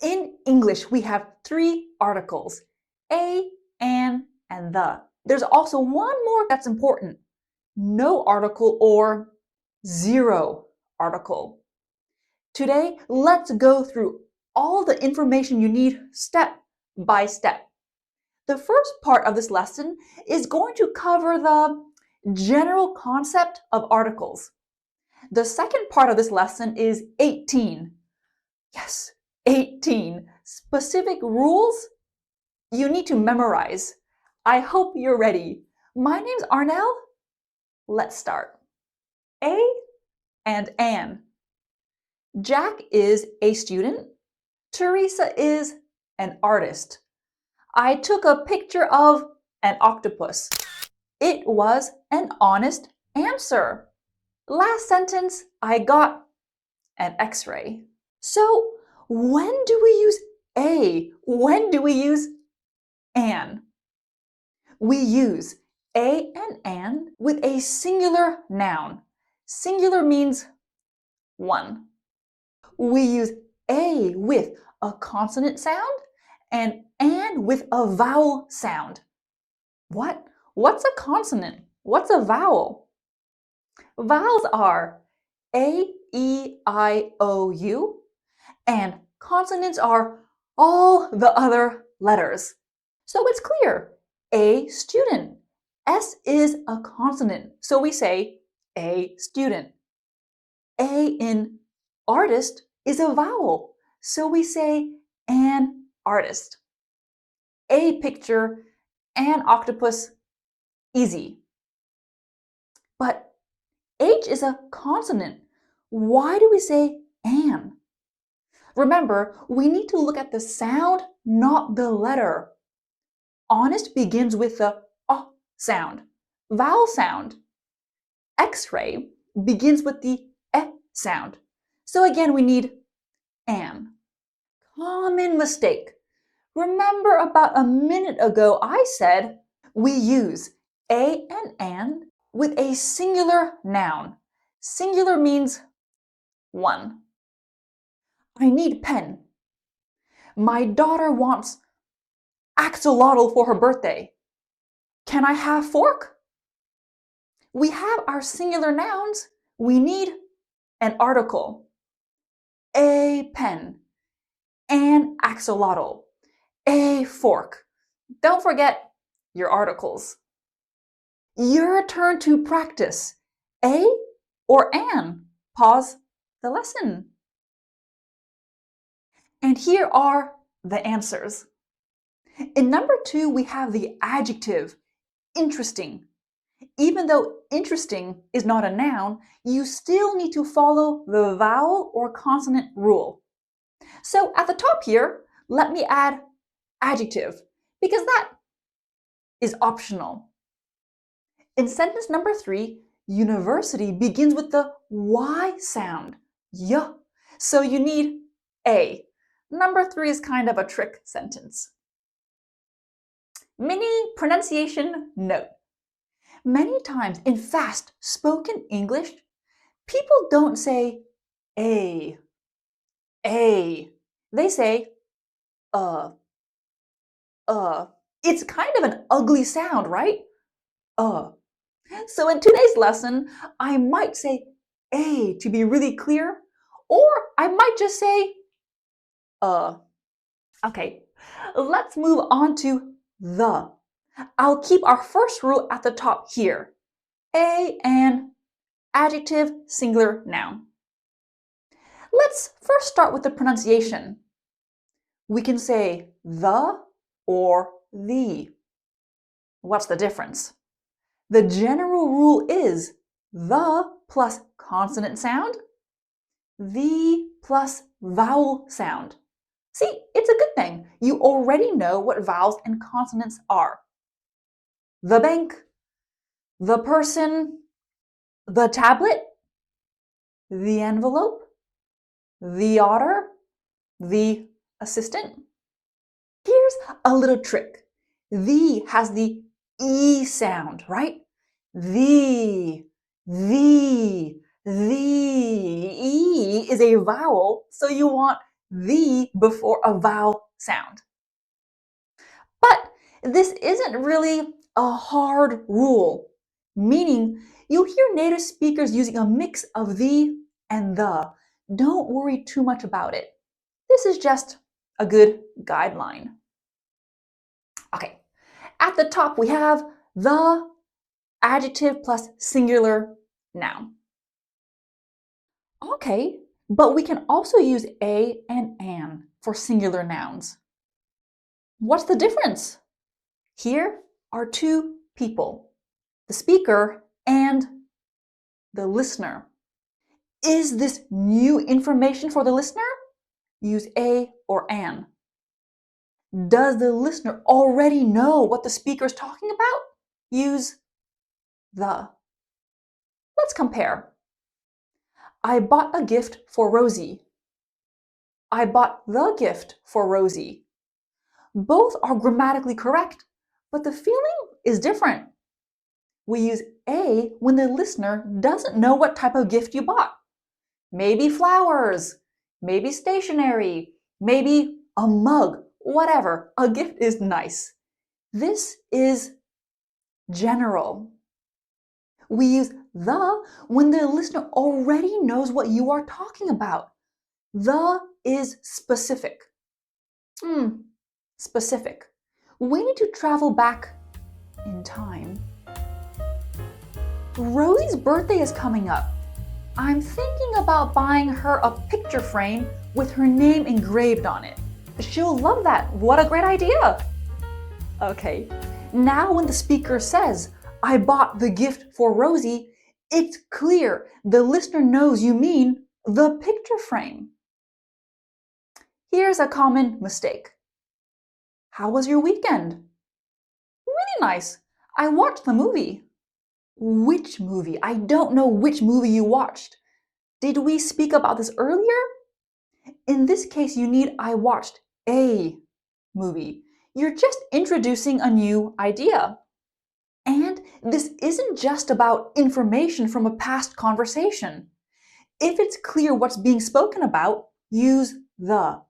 In English, we have three articles, a, and the. There's also one more that's important, no article or zero article. Today, let's go through all the information you need step by step. The first part of this lesson is going to cover the general concept of articles. The second part of this lesson is 18. Yes, 18 specific rules you need to memorize. I hope you're ready. My name's Arnell. Let's start. A and an. Jack is a student. Teresa is an artist. I took a picture of an octopus. It was an honest answer. Last sentence, I got an X-ray. So, when do we use a? When do we use an? We use a and an with a singular noun. Singular means one. We use a with a consonant sound and an with a vowel sound. What? What's a consonant? What's a vowel? Vowels are A, E, I, O, U, and consonants are all the other letters. So it's clear. A student. S is a consonant, so we say a student. A in artist is a vowel, so we say an artist. A picture, an octopus, easy. But H is a consonant. Why do we say an? Remember, we need to look at the sound, not the letter. Honest begins with the sound, vowel sound. X-ray begins with the sound. So again, we need an. Common mistake. Remember about a minute ago I said we use a and an with a singular noun. Singular means one. I need pen. My daughter wants axolotl for her birthday. Can I have fork? We have our singular nouns. We need an article. A pen, an axolotl, a fork. Don't forget your articles. Your turn to practice. A or an? Pause the lesson. And here are the answers. In number 2, we have the adjective, interesting. Even though interesting is not a noun, you still need to follow the vowel or consonant rule. So at the top here, let me add adjective, because that is optional. In sentence number 3, university begins with the Y sound, y. So you need a. Number 3 is kind of a trick sentence. Mini pronunciation note. Many times in fast spoken English, people don't say a. They say It's kind of an ugly sound, right? So in today's lesson, I might say a to be really clear, or I might just say Okay, let's move on to the. I'll keep our first rule at the top here. A and adjective, singular noun. Let's first start with the pronunciation. We can say the or the. What's the difference? The general rule is the plus consonant sound, the plus vowel sound. See, it's a good thing. You already know what vowels and consonants are. The bank, the person, the tablet, the envelope, the otter, the assistant. Here's a little trick. The has the E sound, right? The E is a vowel, so you want the before a vowel sound. But this isn't really a hard rule, meaning you'll hear native speakers using a mix of the and the. Don't worry too much about it. This is just a good guideline. Okay, at the top we have the adjective plus singular noun. Okay, but we can also use a and an for singular nouns. What's the difference? Here are two people, the speaker and the listener. Is this new information for the listener? Use a or an. Does the listener already know what the speaker is talking about? Use the. Let's compare. I bought a gift for Rosie. I bought the gift for Rosie. Both are grammatically correct, but the feeling is different. We use a when the listener doesn't know what type of gift you bought. Maybe flowers, maybe stationery, maybe a mug, whatever. A gift is nice. This is general. We use the when the listener already knows what you are talking about. The is specific. Specific. We need to travel back in time. Rosie's birthday is coming up. I'm thinking about buying her a picture frame with her name engraved on it. She'll love that. What a great idea! Okay, now when the speaker says, I bought the gift for Rosie, it's clear the listener knows you mean the picture frame. Here's a common mistake. How was your weekend? Really nice. I watched the movie. Which movie? I don't know which movie you watched. Did we speak about this earlier? In this case, you need I watched a movie. You're just introducing a new idea. And this isn't just about information from a past conversation. If it's clear what's being spoken about, use the.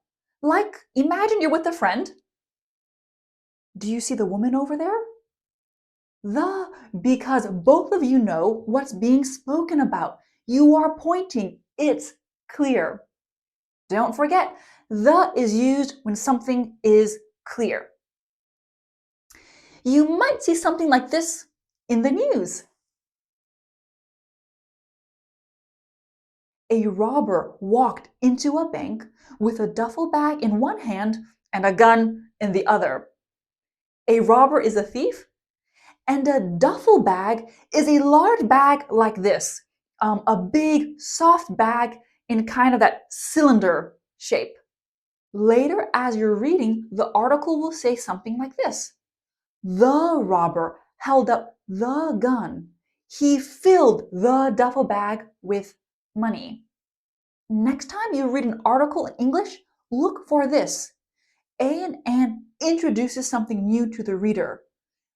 Like, imagine you're with a friend. Do you see the woman over there? The, because both of you know what's being spoken about. You are pointing. It's clear. Don't forget, the is used when something is clear. You might see something like this in the news. A robber walked into a bank with a duffel bag in one hand and a gun in the other. A robber is a thief, and a duffel bag is a large bag like this, a big soft bag in kind of that cylinder shape. Later, as you're reading, the article will say something like this. The robber held up the gun. He filled the duffel bag with money. Next time you read an article in English, look for this. A and an introduces something new to the reader.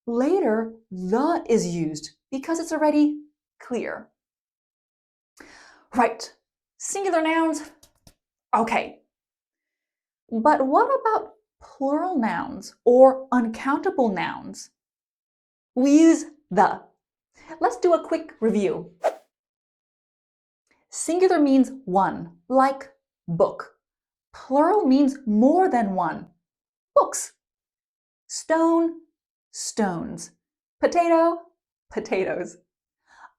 Later, the is used because it's already clear. Right, singular nouns, okay. But what about plural nouns or uncountable nouns? We use the. Let's do a quick review. Singular means one, like book. Plural means more than one, books. Stone, stones. Potato, potatoes.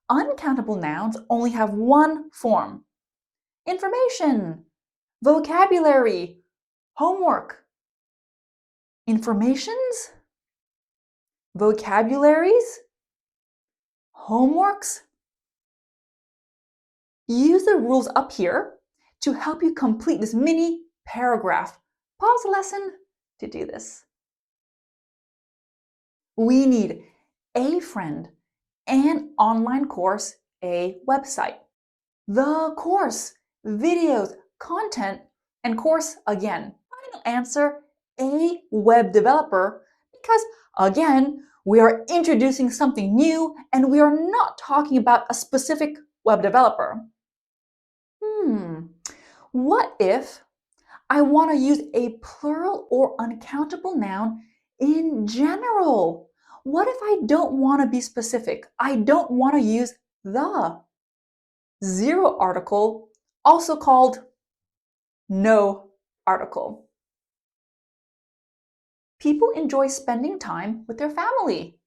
Uncountable nouns only have one form. Information, vocabulary, homework. Informations, vocabularies, homeworks. Use the rules up here to help you complete this mini paragraph. Pause the lesson to do this. We need a friend, an online course, a website. The course, videos, content, and course again. Final answer, a web developer, because again, we are introducing something new and we are not talking about a specific web developer. What if I want to use a plural or uncountable noun in general. What if I don't want to be specific? I don't want to use the. Zero article, also called no article. People enjoy spending time with their family.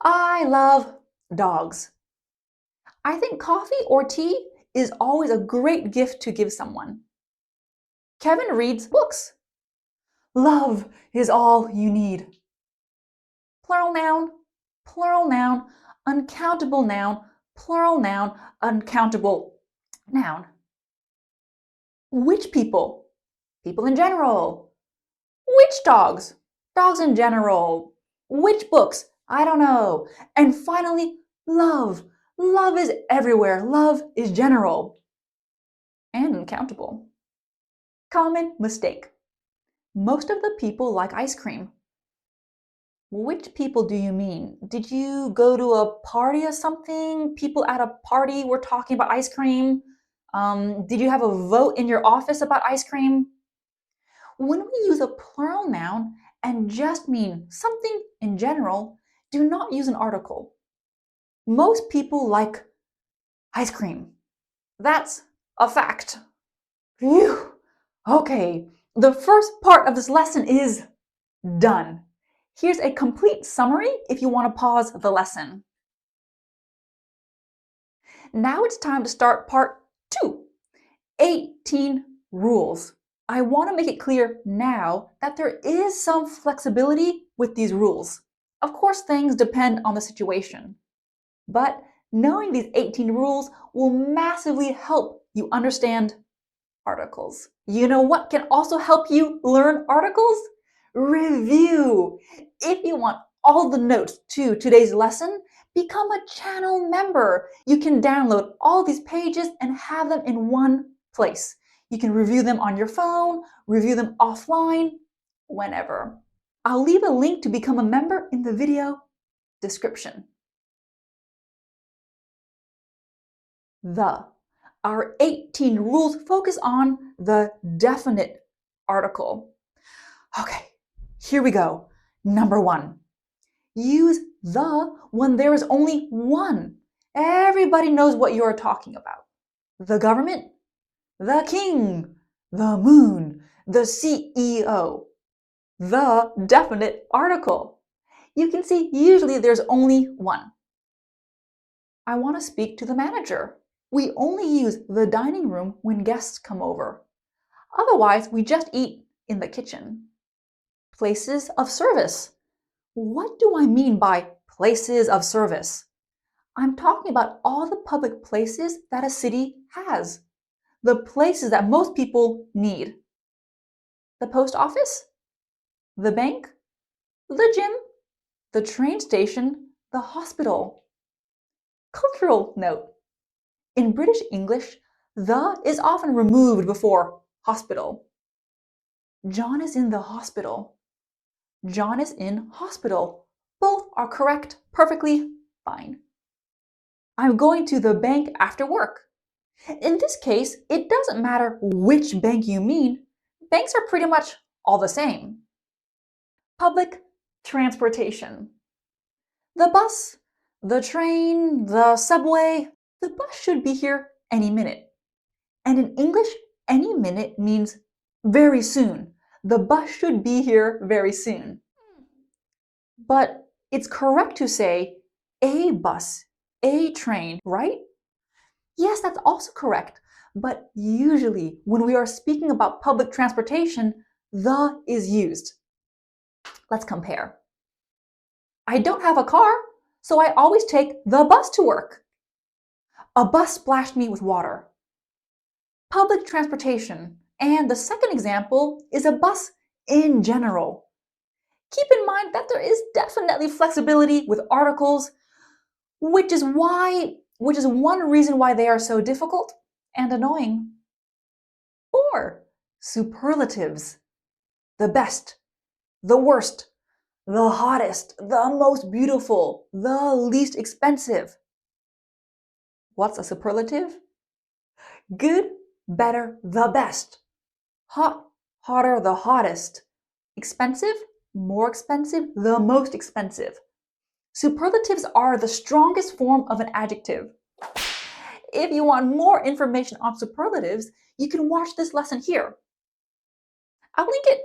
I love dogs. I think coffee or tea is always a great gift to give someone. Kevin reads books. Love is all you need. Plural noun, uncountable noun, plural noun, uncountable noun. Which people? People in general. Which dogs? Dogs in general. Which books? I don't know. And finally, love. Love is everywhere. Love is general and uncountable. Common mistake. Most of the people like ice cream. Which people do you mean? Did you go to a party or something? People at a party were talking about ice cream? Did you have a vote in your office about ice cream? When we use a plural noun and just mean something in general, do not use an article. Most people like ice cream. That's a fact. Phew. Okay, the first part of this lesson is done. Here's a complete summary if you want to pause the lesson. Now it's time to start part 2, 18 rules. I want to make it clear now that there is some flexibility with these rules. Of course, things depend on the situation, but knowing these 18 rules will massively help you understand articles. You know what can also help you learn articles? Review. If you want all the notes to today's lesson, become a channel member. You can download all these pages and have them in one place. You can review them on your phone, review them offline, whenever. I'll leave a link to become a member in the video description. The. Our 18 rules focus on the definite article. Okay, here we go. Number 1. Use the when there is only one. Everybody knows what you're talking about. The government, the king, the moon, the CEO. The definite article. You can see usually there's only one. I want to speak to the manager. We only use the dining room when guests come over. Otherwise, we just eat in the kitchen. Places of service. What do I mean by places of service? I'm talking about all the public places that a city has. The places that most people need. The post office, the bank, the gym, the train station, the hospital. Cultural note. In British English, the is often removed before hospital. John is in the hospital. John is in hospital. Both are correct, perfectly fine. I'm going to the bank after work. In this case, it doesn't matter which bank you mean. Banks are pretty much all the same. Public transportation. The bus, the train, the subway. The bus should be here any minute. And in English, any minute means very soon. The bus should be here very soon. But it's correct to say a bus, a train, right? Yes, that's also correct. But usually when we are speaking about public transportation, the is used. Let's compare. I don't have a car, so I always take the bus to work. A bus splashed me with water. Public transportation. And the second example is a bus in general. Keep in mind that there is definitely flexibility with articles, which is one reason why they are so difficult and annoying. 4. Superlatives. The best, the worst, the hottest, the most beautiful, the least expensive. What's a superlative? Good, better, the best. Hot, hotter, the hottest. Expensive, more expensive, the most expensive. Superlatives are the strongest form of an adjective. If you want more information on superlatives, you can watch this lesson here. I'll link it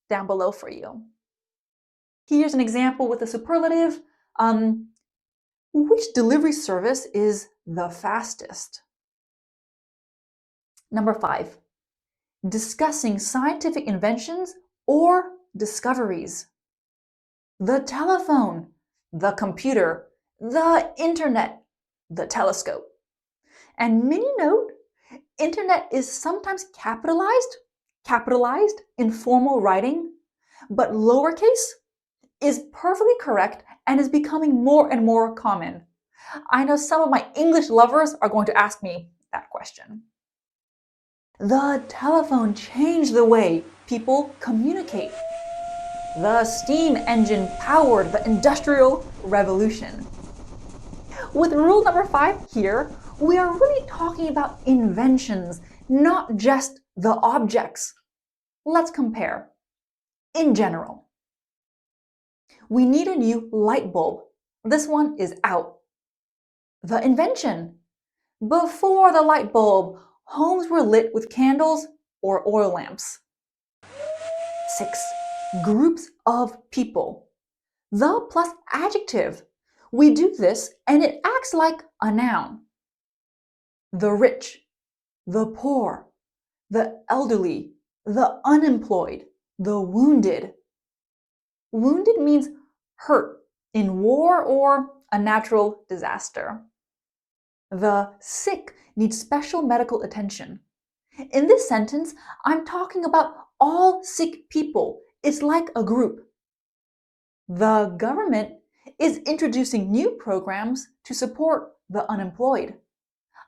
down below for you. Here's an example with a superlative. Which delivery service is the fastest? Number 5, discussing scientific inventions or discoveries. The telephone, the computer, the internet, the telescope. And mini note, internet is sometimes capitalized in formal writing, but lowercase is perfectly correct and is becoming more and more common. I know some of my English lovers are going to ask me that question. The telephone changed the way people communicate. The steam engine powered the Industrial Revolution. With rule number 5 here, we are really talking about inventions, not just the objects. Let's compare. In general, we need a new light bulb. This one is out. The invention. Before the light bulb, homes were lit with candles or oil lamps. 6. Groups of people. The plus adjective. We do this and it acts like a noun. The rich, the poor, the elderly, the unemployed, the wounded. Wounded means hurt in war or a natural disaster. The sick need special medical attention. In this sentence, I'm talking about all sick people. It's like a group. The government is introducing new programs to support the unemployed.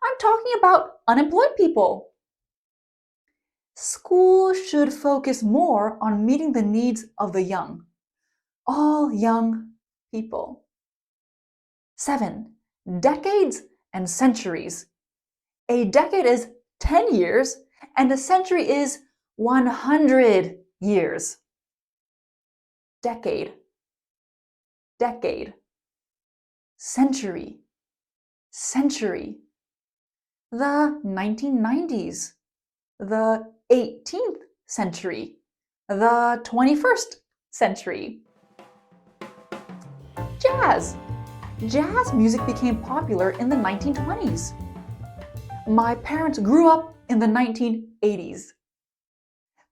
I'm talking about unemployed people. School should focus more on meeting the needs of the young. All young people. 7. Decades and centuries. A decade is 10 years and a century is 100 years. Decade, decade. Century, century. The 1990s, the 18th century, the 21st century. Jazz. Jazz music became popular in the 1920s. My parents grew up in the 1980s.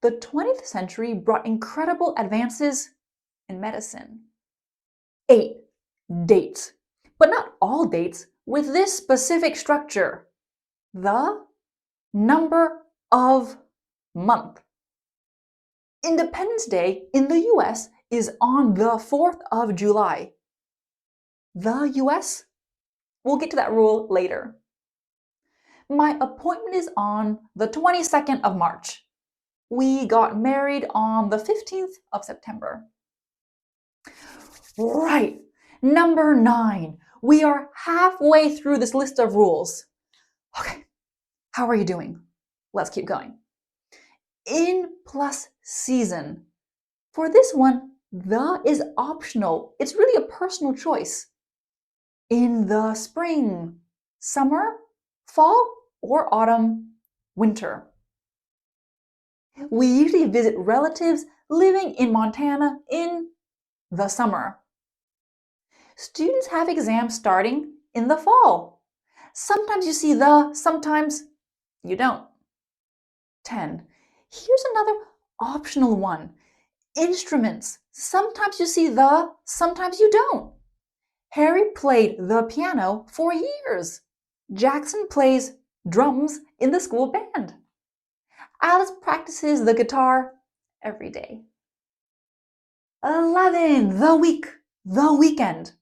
The 20th century brought incredible advances in medicine. 8. Dates. But not all dates with this specific structure. The number of month. Independence Day in the US is on the 4th of July. The US? We'll get to that rule later. My appointment is on the 22nd of March. We got married on the 15th of September. Right, number 9. We are halfway through this list of rules. Okay, how are you doing? Let's keep going. In plus season. For this one, the is optional. It's really a personal choice. In the spring, summer, fall, or autumn, winter. We usually visit relatives living in Montana in the summer. Students have exams starting in the fall. Sometimes you see the, sometimes you don't. 10. Here's another optional one. Instruments. Sometimes you see the, sometimes you don't. Harry played the piano for years. Jackson plays drums in the school band. Alice practices the guitar every day. 11. The week, the weekend.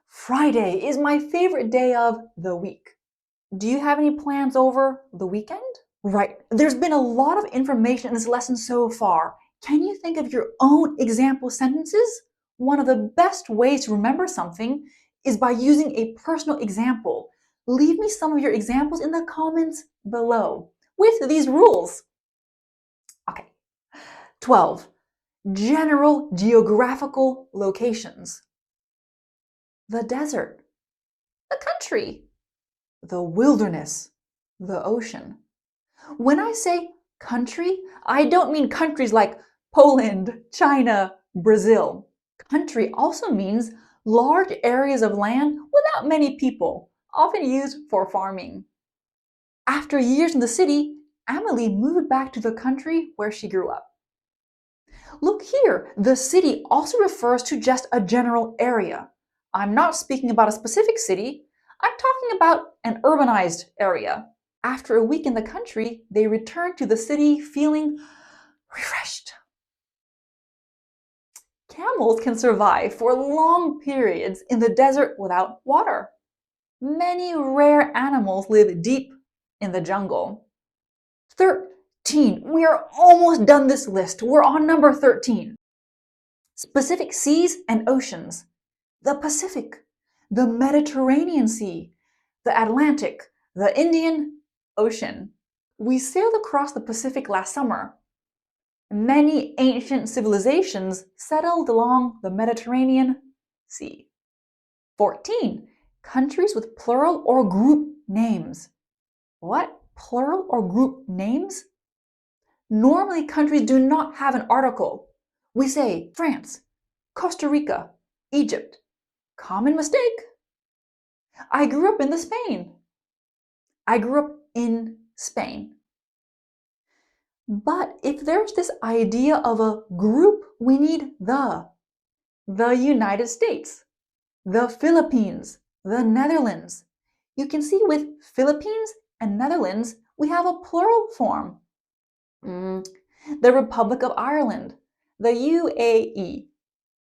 Friday is my favorite day of the week. Do you have any plans over the weekend? Right, there's been a lot of information in this lesson so far. Can you think of your own example sentences? One of the best ways to remember something is by using a personal example. Leave me some of your examples in the comments below with these rules. 12. General geographical locations. The desert, the country, the wilderness, the ocean. When I say country, I don't mean countries like Poland, China, Brazil. Country also means large areas of land without many people, often used for farming. After years in the city, Amelie moved back to the country where she grew up. Look here, the city also refers to just a general area. I'm not speaking about a specific city, I'm talking about an urbanized area. After a week in the country, they returned to the city feeling refreshed. Camels can survive for long periods in the desert without water. Many rare animals live deep in the jungle. 13. We are almost done this list. We're on number 13. Specific seas and oceans. The Pacific, the Mediterranean Sea, the Atlantic, the Indian Ocean. We sailed across the Pacific last summer. Many ancient civilizations settled along the Mediterranean Sea. 14. Countries with plural or group names. What? Plural or group names? Normally, countries do not have an article. We say France, Costa Rica, Egypt. Common mistake. I grew up in Spain. I grew up in Spain. But if there's this idea of a group, we need the United States, the Philippines, the Netherlands. You can see with Philippines and Netherlands, we have a plural form. The Republic of Ireland, the UAE,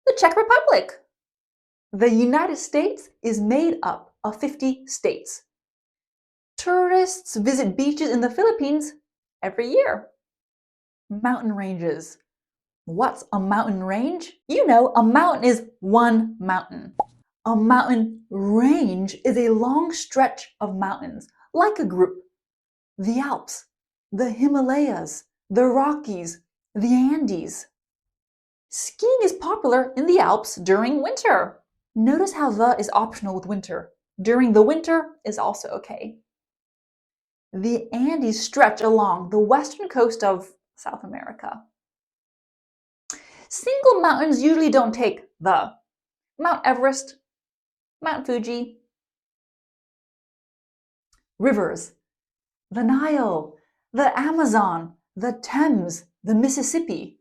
the Czech Republic. The United States is made up of 50 states. Tourists visit beaches in the Philippines every year. Mountain ranges. What's a mountain range? You know, a mountain is one mountain. A mountain range is a long stretch of mountains, like a group. The Alps, the Himalayas, the Rockies, the Andes. Skiing is popular in the Alps during winter. Notice how the is optional with winter. During the winter is also okay. The Andes stretch along the western coast of South America. Single mountains usually don't take the. Mount Everest, Mount Fuji. Rivers. The Nile, the Amazon, the Thames, the Mississippi.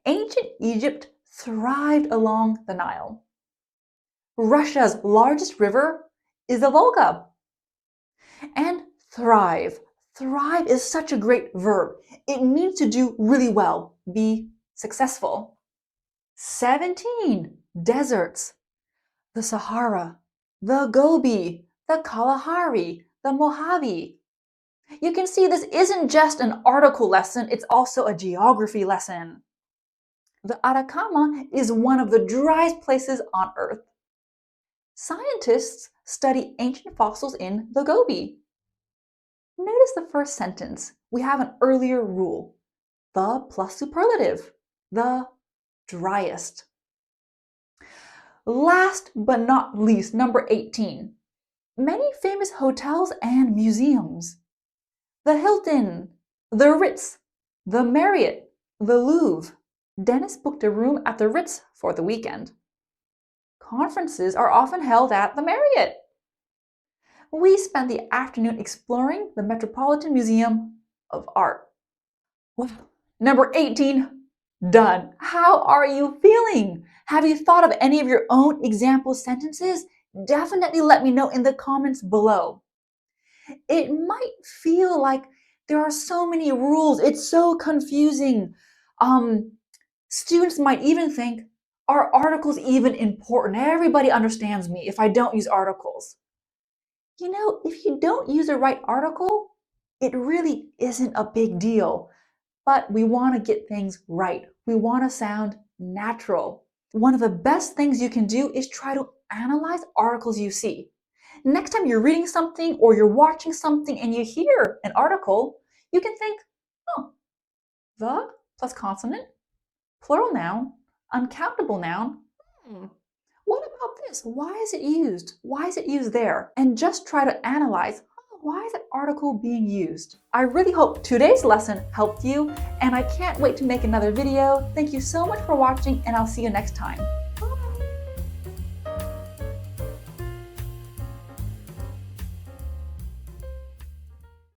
Ancient Egypt thrived along the Nile. Russia's largest river is the Volga. And thrive. Thrive is such a great verb. It means to do really well, be successful. 17. Deserts. The Sahara, the Gobi, the Kalahari, the Mojave. You can see this isn't just an article lesson, it's also a geography lesson. The Atacama is one of the driest places on Earth. Scientists study ancient fossils in the Gobi. Notice the first sentence. We have an earlier rule. The plus superlative. The driest. Last but not least, number 18. Many famous hotels and museums. The Hilton, the Ritz, the Marriott, the Louvre. Dennis booked a room at the Ritz for the weekend. Conferences are often held at the Marriott. We spent the afternoon exploring the Metropolitan Museum of Art. Well, number 18, done. How are you feeling? Have you thought of any of your own example sentences? Definitely let me know in the comments below. It might feel like there are so many rules. It's so confusing. Students might even think, are articles even important? Everybody understands me if I don't use articles. You know, if you don't use the right article, it really isn't a big deal. But we want to get things right. We want to sound natural. One of the best things you can do is try to analyze articles you see. Next time you're reading something or you're watching something and you hear an article, you can think, oh, The plus consonant, plural noun, uncountable noun. What about this? Why is it used? Why is it used there? And just try to analyze, why is that article being used? I really hope today's lesson helped you, and I can't wait to make another video. Thank you so much for watching, and I'll see you next time.